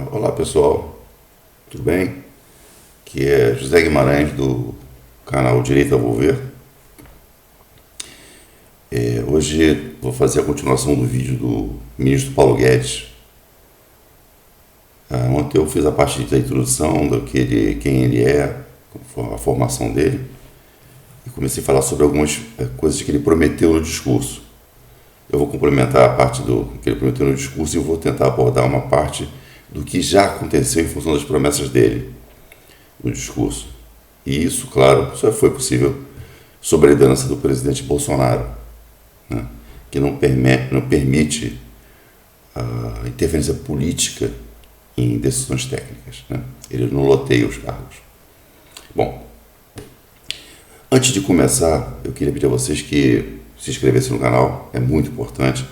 Olá pessoal, tudo bem? Aqui é José Guimarães do canal Direito a Volver. Hoje vou fazer a continuação do vídeo do ministro Paulo Guedes. Ontem eu fiz a parte da introdução do quem ele é, a formação dele, e comecei a falar sobre algumas coisas que ele prometeu no discurso. Eu vou complementar a parte do que ele prometeu no discurso e vou tentar abordar uma parte do que já aconteceu em função das promessas dele no discurso. E isso, claro, só foi possível sob a liderança do presidente Bolsonaro, né, que não permite a interferência política em decisões técnicas, né? Ele não loteia os cargos. Bom, antes de começar, eu queria pedir a vocês que se inscrevessem no canal, é muito importante.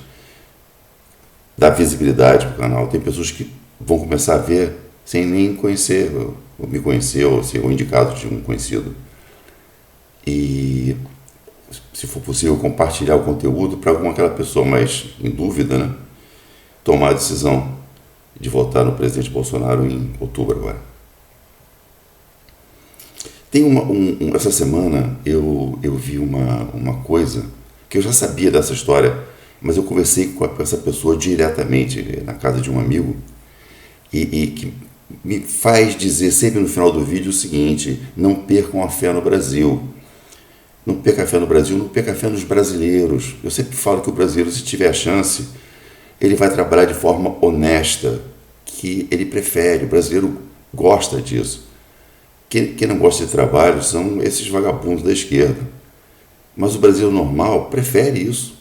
Dar visibilidade para o canal. Tem pessoas que vão começar a ver sem nem conhecer, ou me conhecer, ou ser indicado de um conhecido. E, se for possível, compartilhar o conteúdo para aquela pessoa mais em dúvida, né, tomar a decisão de votar no presidente Bolsonaro em outubro agora. Tem essa semana eu vi uma coisa que eu já sabia dessa história, mas eu conversei com essa pessoa diretamente na casa de um amigo e que me faz dizer sempre no final do vídeo o seguinte: não percam a fé no Brasil. Não perca a fé no Brasil, não perca a fé nos brasileiros. Eu sempre falo que o brasileiro, se tiver a chance, ele vai trabalhar de forma honesta, que ele prefere. O brasileiro gosta disso. Quem não gosta de trabalho são esses vagabundos da esquerda. Mas o brasileiro normal prefere isso.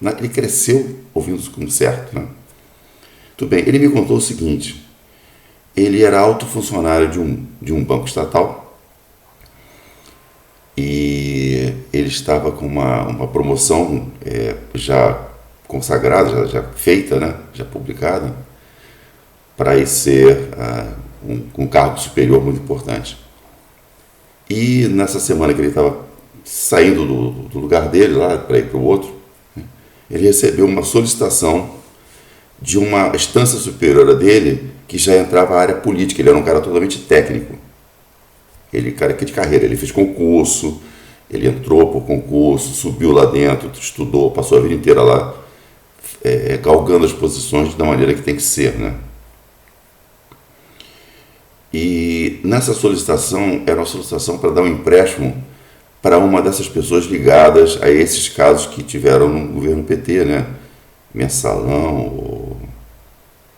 Ele cresceu ouvindo isso como certo, né? Tudo bem, ele me contou o seguinte: ele era alto funcionário de um banco estatal e ele estava com uma promoção já consagrada, já feita, né? Já publicada, para ir ser um cargo superior muito importante. E nessa semana que ele estava saindo do lugar dele lá para ir para o outro, ele recebeu uma solicitação de uma instância superior dele que já entrava na área política. Ele era um cara totalmente técnico. Ele, cara aqui de carreira, ele fez concurso, ele entrou por concurso, subiu lá dentro, estudou, passou a vida inteira lá, galgando as posições da maneira que tem que ser, né? E nessa solicitação, era uma solicitação para dar um empréstimo para uma dessas pessoas ligadas a esses casos que tiveram no governo PT, né? Mensalão, ou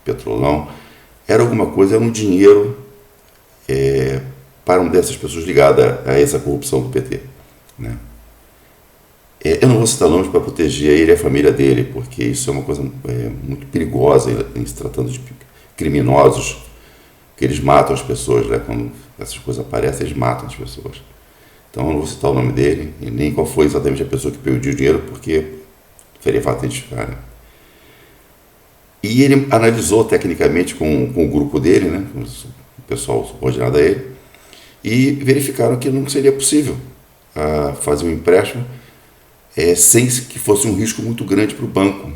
Petrolão. Era alguma coisa, era um dinheiro para uma dessas pessoas ligadas a essa corrupção do PT, né? Eu não vou citar nomes para proteger ele e a família dele, porque isso é uma coisa muito perigosa em se tratando de criminosos, que eles matam as pessoas, né? Quando essas coisas aparecem, eles matam as pessoas. Então eu não vou citar o nome dele, e nem qual foi exatamente a pessoa que perdeu o dinheiro, porque seria fácil identificar, né? E ele analisou tecnicamente com o grupo dele, né, com o pessoal subordinado a ele, e verificaram que não seria possível fazer um empréstimo sem que fosse um risco muito grande para o banco.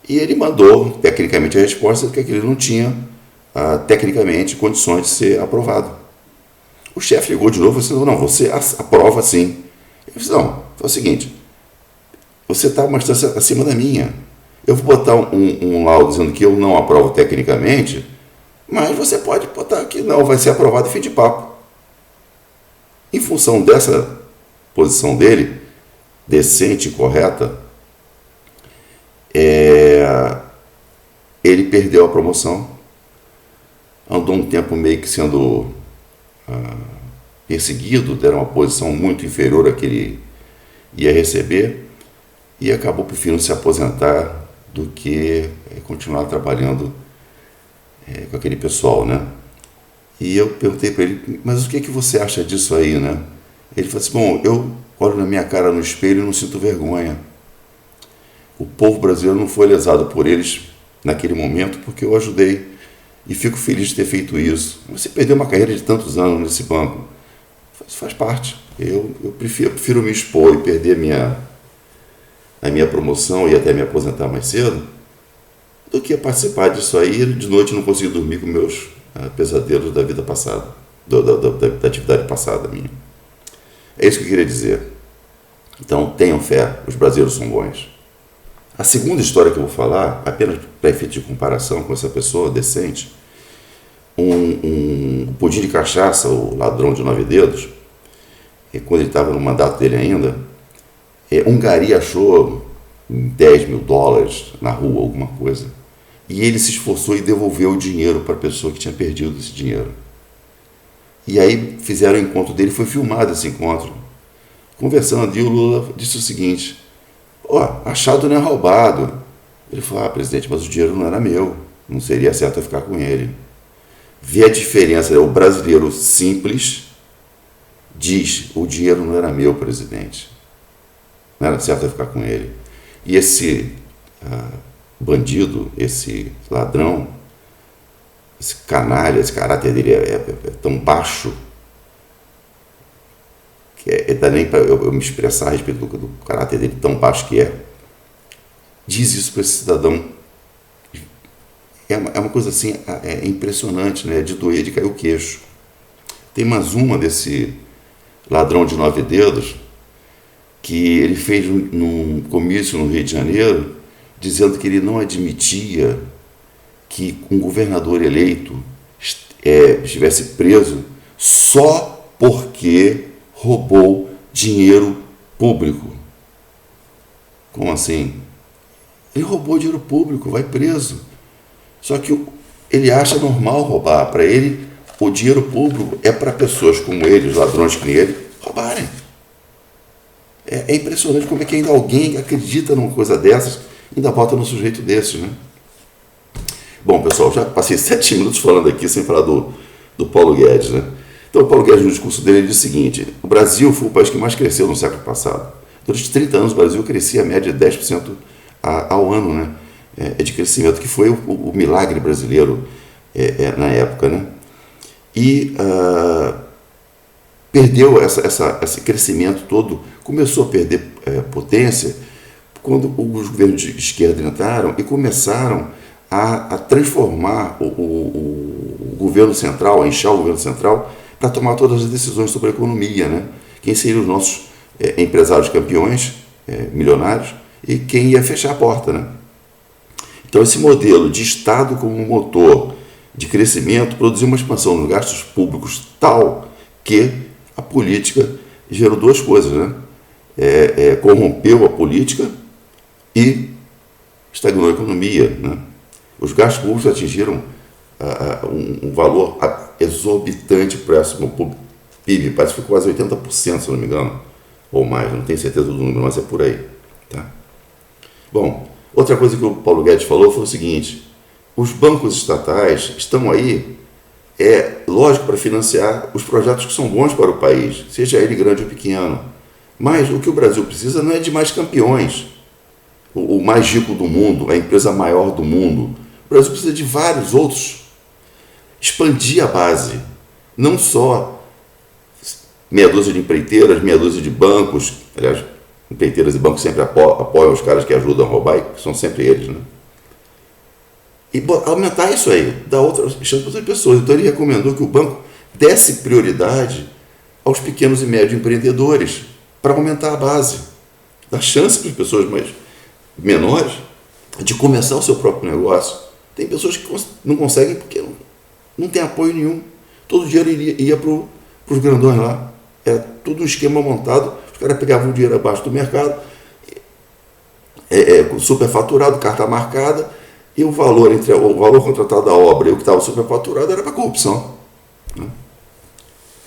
E ele mandou tecnicamente a resposta que ele não tinha tecnicamente condições de ser aprovado. O chefe ligou de novo e disse: não, você aprova sim. Ele disse: não, é o seguinte, você está uma instância acima da minha. Eu vou botar um laudo dizendo que eu não aprovo tecnicamente, mas você pode botar que não, vai ser aprovado e fim de papo. Em função dessa posição dele, decente e correta, ele perdeu a promoção, andou um tempo meio que sendo perseguido, deram uma posição muito inferior à que ele ia receber, e acabou preferindo se aposentar do que continuar trabalhando com aquele pessoal, né? E eu perguntei para ele: mas o que você acha disso aí, né? Ele falou assim: bom, eu olho na minha cara no espelho e não sinto vergonha. O povo brasileiro não foi lesado por eles naquele momento porque eu ajudei, e fico feliz de ter feito isso. Você perdeu uma carreira de tantos anos nesse banco, faz parte. Eu prefiro me expor e perder a minha promoção e até me aposentar mais cedo, do que participar disso aí e de noite não conseguir dormir com meus pesadelos da vida passada, da atividade passada minha. É isso que eu queria dizer. Então, tenham fé, os brasileiros são bons. A segunda história que eu vou falar, apenas para efeito de comparação com essa pessoa decente, um pudim de cachaça, o ladrão de 9 dedos, quando ele estava no mandato dele ainda, um gari achou $10 mil na rua, alguma coisa, e ele se esforçou e devolveu o dinheiro para a pessoa que tinha perdido esse dinheiro. E aí fizeram o encontro dele, foi filmado esse encontro. Conversando, e o Lula disse o seguinte: achado não é roubado. Ele falou: presidente, mas o dinheiro não era meu, não seria certo eu ficar com ele. Vê a diferença, o brasileiro simples diz: o dinheiro não era meu, presidente, não era certo eu ficar com ele. E esse bandido, esse ladrão, esse canalha, esse caráter dele é tão baixo que dá nem para eu me expressar a respeito do caráter dele tão baixo que é. Diz isso para esse cidadão. É uma coisa assim, impressionante, né? De doer, de cair o queixo. Tem mais uma desse ladrão de 9 dedos que ele fez num comício no Rio de Janeiro, dizendo que ele não admitia que um governador eleito estivesse preso só porque roubou dinheiro público. Como assim? Ele roubou dinheiro público, vai preso. Só que ele acha normal roubar. Para ele, o dinheiro público é para pessoas como ele, os ladrões que nem ele, roubarem. É impressionante como é que ainda alguém acredita numa coisa dessas e ainda vota num sujeito desses, né? Bom, pessoal, já passei 7 minutos falando aqui sem falar do Paulo Guedes, né? Então, o Paulo Guedes, no discurso dele, ele diz o seguinte: o Brasil foi o país que mais cresceu no século passado. Durante 30 anos, o Brasil crescia a média de 10% ao ano, né? De crescimento, que foi o milagre brasileiro na época, né? E perdeu esse crescimento todo, começou a perder potência quando os governos de esquerda entraram e começaram a transformar o governo central, a inchar o governo central para tomar todas as decisões sobre a economia, né? Quem seriam os nossos empresários campeões, milionários, e quem ia fechar a porta, né? Então, esse modelo de Estado como motor de crescimento produziu uma expansão nos gastos públicos tal que a política gerou duas coisas, né? Corrompeu a política e estagnou a economia, né? Os gastos públicos atingiram um valor exorbitante próximo ao PIB, parece que foi quase 80%, se não me engano, ou mais, não tenho certeza do número, mas é por aí, tá? Bom, outra coisa que o Paulo Guedes falou foi o seguinte: os bancos estatais estão aí, lógico, para financiar os projetos que são bons para o país, seja ele grande ou pequeno, mas o que o Brasil precisa não é de mais campeões, o mais rico do mundo, a empresa maior do mundo. O Brasil precisa de vários outros. Expandir a base, não só meia dúzia de empreiteiras, meia dúzia de bancos. Aliás, empreiteiras e bancos sempre apoiam os caras que ajudam a roubar, que são sempre eles, né? E aumentar isso aí, dar outra chance para outras pessoas. Então ele recomendou que o banco desse prioridade aos pequenos e médios empreendedores para aumentar a base, dar chance para as pessoas menores de começar o seu próprio negócio. Tem pessoas que não conseguem porque não tem apoio nenhum. Todo o dinheiro ia para os grandões lá. É tudo um esquema montado. Os caras pegavam o dinheiro abaixo do mercado, superfaturado, carta marcada, e o valor contratado da obra e o que estava superfaturado era para corrupção, né?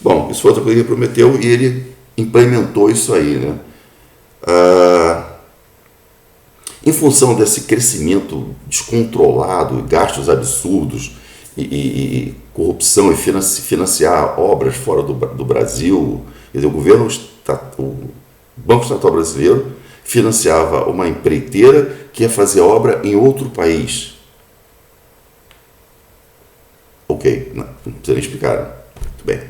Bom, isso foi outra coisa que ele prometeu e ele implementou isso aí, né? Em função desse crescimento descontrolado, gastos absurdos e corrupção e financiar obras fora do Brasil, quer dizer, o Banco Estatal Brasileiro financiava uma empreiteira que ia fazer obra em outro país. Ok, não precisa nem explicar, né? Muito bem.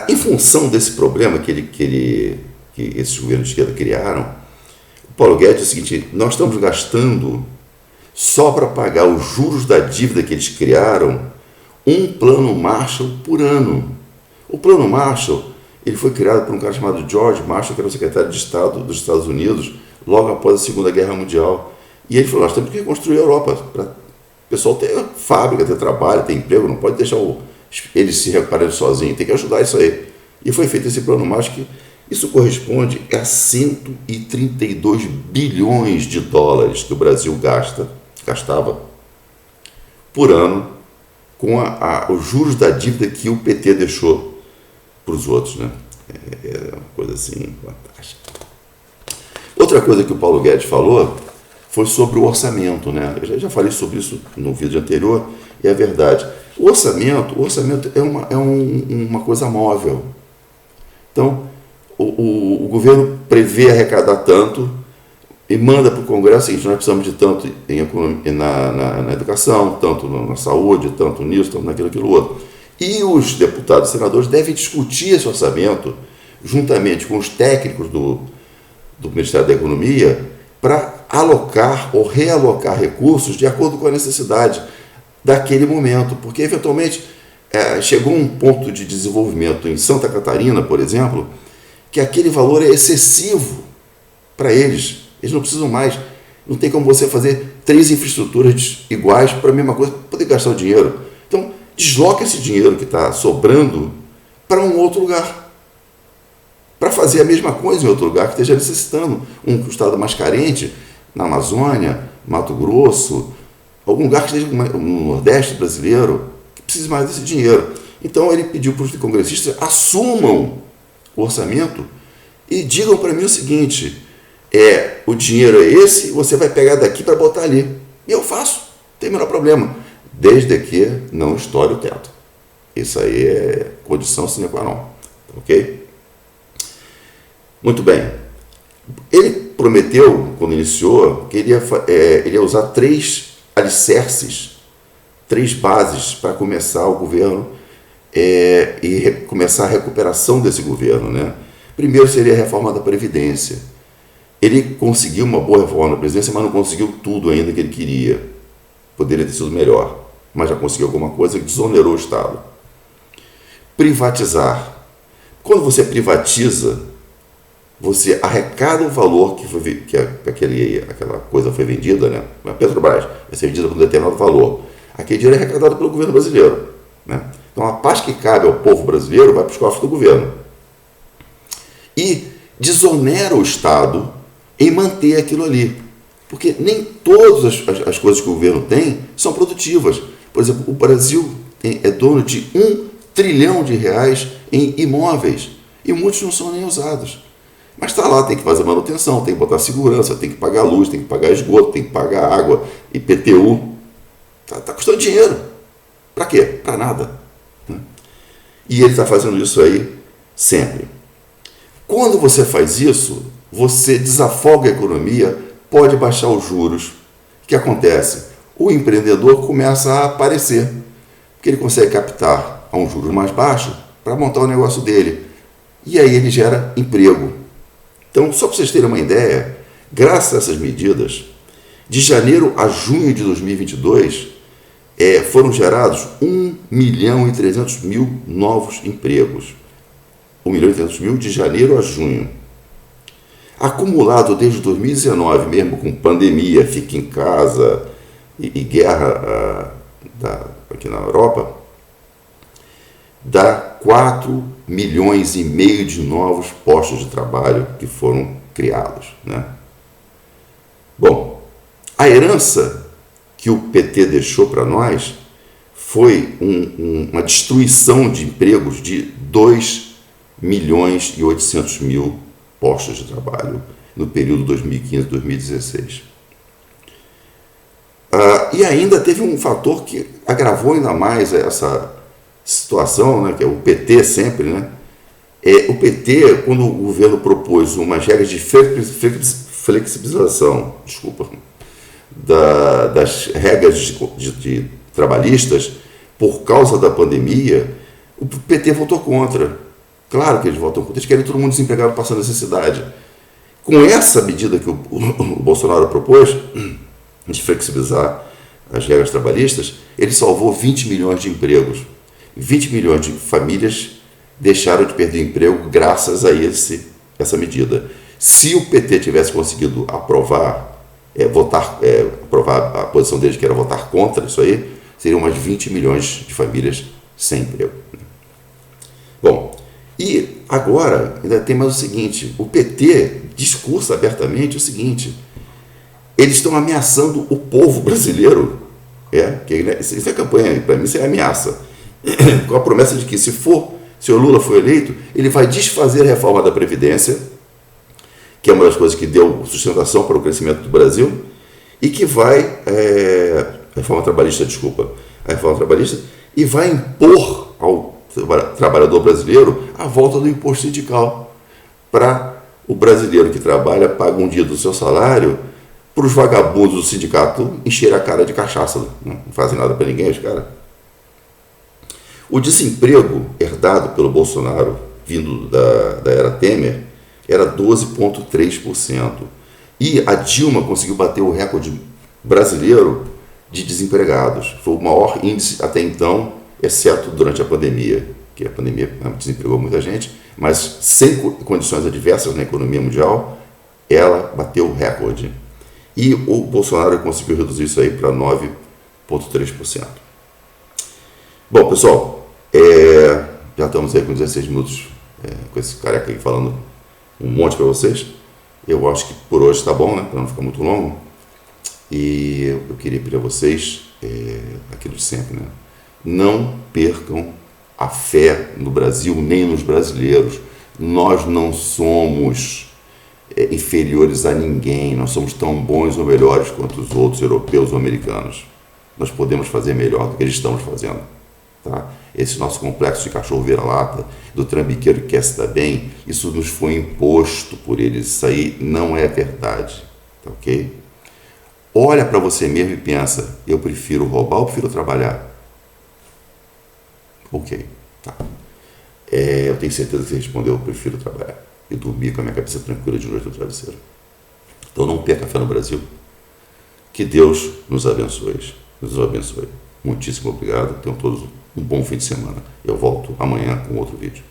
Em função desse problema que esses governos de esquerda criaram, o Paulo Guedes diz o seguinte: nós estamos gastando só para pagar os juros da dívida que eles criaram, um plano Marshall por ano. O plano Marshall, ele foi criado por um cara chamado George Marshall, que era o secretário de Estado dos Estados Unidos, logo após a Segunda Guerra Mundial. E ele falou, nós temos que reconstruir a Europa, para o pessoal ter fábrica, ter trabalho, ter emprego, não pode deixar eles se recuperarem sozinhos, tem que ajudar isso aí. E foi feito esse plano Marshall, que isso corresponde a 132 bilhões de dólares que o Brasil gastava por ano com os juros da dívida que o PT deixou para os outros, né? É uma coisa assim fantástica. Outra coisa que o Paulo Guedes falou foi sobre o orçamento, né? Eu já falei sobre isso no vídeo anterior e é verdade. O orçamento é uma coisa móvel. Então, o governo prevê arrecadar tanto e manda para o Congresso o seguinte, nós precisamos de tanto na educação, tanto na saúde, tanto nisso, tanto naquilo, aquilo outro. E os deputados e senadores devem discutir esse orçamento juntamente com os técnicos do Ministério da Economia para alocar ou realocar recursos de acordo com a necessidade daquele momento, porque eventualmente chegou um ponto de desenvolvimento em Santa Catarina, por exemplo, que aquele valor é excessivo para eles. Eles não precisam mais. Não tem como você fazer 3 infraestruturas iguais para a mesma coisa, para poder gastar o dinheiro. Então, desloca esse dinheiro que está sobrando para um outro lugar. Para fazer a mesma coisa em outro lugar que esteja necessitando. Um estado mais carente, na Amazônia, Mato Grosso, algum lugar que esteja no Nordeste brasileiro, que precise mais desse dinheiro. Então, ele pediu para os congressistas assumam o orçamento e digam para mim o seguinte, o dinheiro é esse, você vai pegar daqui para botar ali. E eu faço, não tem o menor problema, desde que não estoure o teto. Isso aí é condição sine qua non, ok? Muito bem. Ele prometeu, quando iniciou, que ele ia usar 3 alicerces, 3 bases para começar o governo e começar a recuperação desse governo, né? Primeiro seria a reforma da Previdência. Ele conseguiu uma boa reforma da Previdência, mas não conseguiu tudo ainda que ele queria. Poderia ter sido melhor, mas já conseguiu alguma coisa que desonerou o Estado. Privatizar. Quando você privatiza, você arrecada o valor que aquela coisa foi vendida, né? A Petrobras vai ser vendida por um determinado valor. Aquele dinheiro é arrecadado pelo governo brasileiro, né? Então, a parte que cabe ao povo brasileiro vai para os cofres do governo. E desonera o Estado em manter aquilo ali. Porque nem todas as coisas que o governo tem são produtivas. Por exemplo, o Brasil é dono de R$1 trilhão em imóveis. E muitos não são nem usados. Mas está lá, tem que fazer manutenção, tem que botar segurança, tem que pagar luz, tem que pagar esgoto, tem que pagar água, IPTU. Está custando dinheiro. Para quê? Para nada. E ele está fazendo isso aí sempre. Quando você faz isso, você desafoga a economia, pode baixar os juros. O que acontece? O empreendedor começa a aparecer, porque ele consegue captar a um juros mais baixo para montar o negócio dele. E aí ele gera emprego. Então, só para vocês terem uma ideia, graças a essas medidas, de janeiro a junho de 2022, foram gerados 1.300.000 novos empregos. 1.300.000 de janeiro a junho. Acumulado desde 2019, mesmo com pandemia, fica em casa e guerra aqui na Europa, dá 4,5 milhões de novos postos de trabalho que foram criados, né? Bom, a herança que o PT deixou para nós foi uma destruição de empregos de 2.800.000 postos de trabalho no período 2015-2016. E ainda teve um fator que agravou ainda mais essa situação, né, que é o PT sempre, né? O PT, quando o governo propôs umas regras de flexibilização, das regras de trabalhistas, por causa da pandemia, o PT votou contra. Claro que eles votam contra, eles querem todo mundo desempregado passando necessidade. Com essa medida que o Bolsonaro propôs, de flexibilizar as regras trabalhistas, ele salvou 20 milhões de empregos. 20 milhões de famílias deixaram de perder emprego graças a essa medida. Se o PT tivesse conseguido aprovar a posição deles, que era votar contra isso aí, seriam mais 20 milhões de famílias sem emprego. Bom, e agora ainda tem mais o seguinte: o PT discursa abertamente o seguinte: eles estão ameaçando o povo brasileiro. Isso é campanha, para mim isso é ameaça. Com a promessa de que se o Lula for eleito, ele vai desfazer a reforma da Previdência, que é uma das coisas que deu sustentação para o crescimento do Brasil, e que vai, a reforma trabalhista, e vai impor ao trabalhador brasileiro a volta do imposto sindical, para o brasileiro que trabalha, paga um dia do seu salário, para os vagabundos do sindicato encher a cara de cachaça, não fazem nada para ninguém, os caras. O desemprego herdado pelo Bolsonaro, vindo da era Temer, era 12,3%. E a Dilma conseguiu bater o recorde brasileiro de desempregados. Foi o maior índice até então, exceto durante a pandemia, que a pandemia desempregou muita gente, mas sem condições adversas na economia mundial, ela bateu o recorde. E o Bolsonaro conseguiu reduzir isso aí para 9,3%. Bom, pessoal, já estamos aí com 16 minutos com esse careca aí falando um monte para vocês. Eu acho que por hoje está bom, né? Para não ficar muito longo. E eu queria pedir a vocês, aquilo de sempre, né? Não percam a fé no Brasil, nem nos brasileiros. Nós não somos inferiores a ninguém, nós somos tão bons ou melhores quanto os outros europeus ou americanos. Nós podemos fazer melhor do que eles estamos fazendo. Tá? Esse nosso complexo de cachorro vira-lata, do trambiqueiro que quer se dar bem, isso nos foi imposto por eles. Isso aí não é verdade. Tá, ok? Olha para você mesmo e pensa: eu prefiro roubar ou prefiro trabalhar? Ok, tá. Eu tenho certeza que você respondeu: eu prefiro trabalhar. E dormir com a minha cabeça tranquila de noite no travesseiro. Então não perca a fé no Brasil. Que Deus nos abençoe. Nos abençoe. Muitíssimo obrigado. Tenham todos um bom fim de semana. Eu volto amanhã com outro vídeo.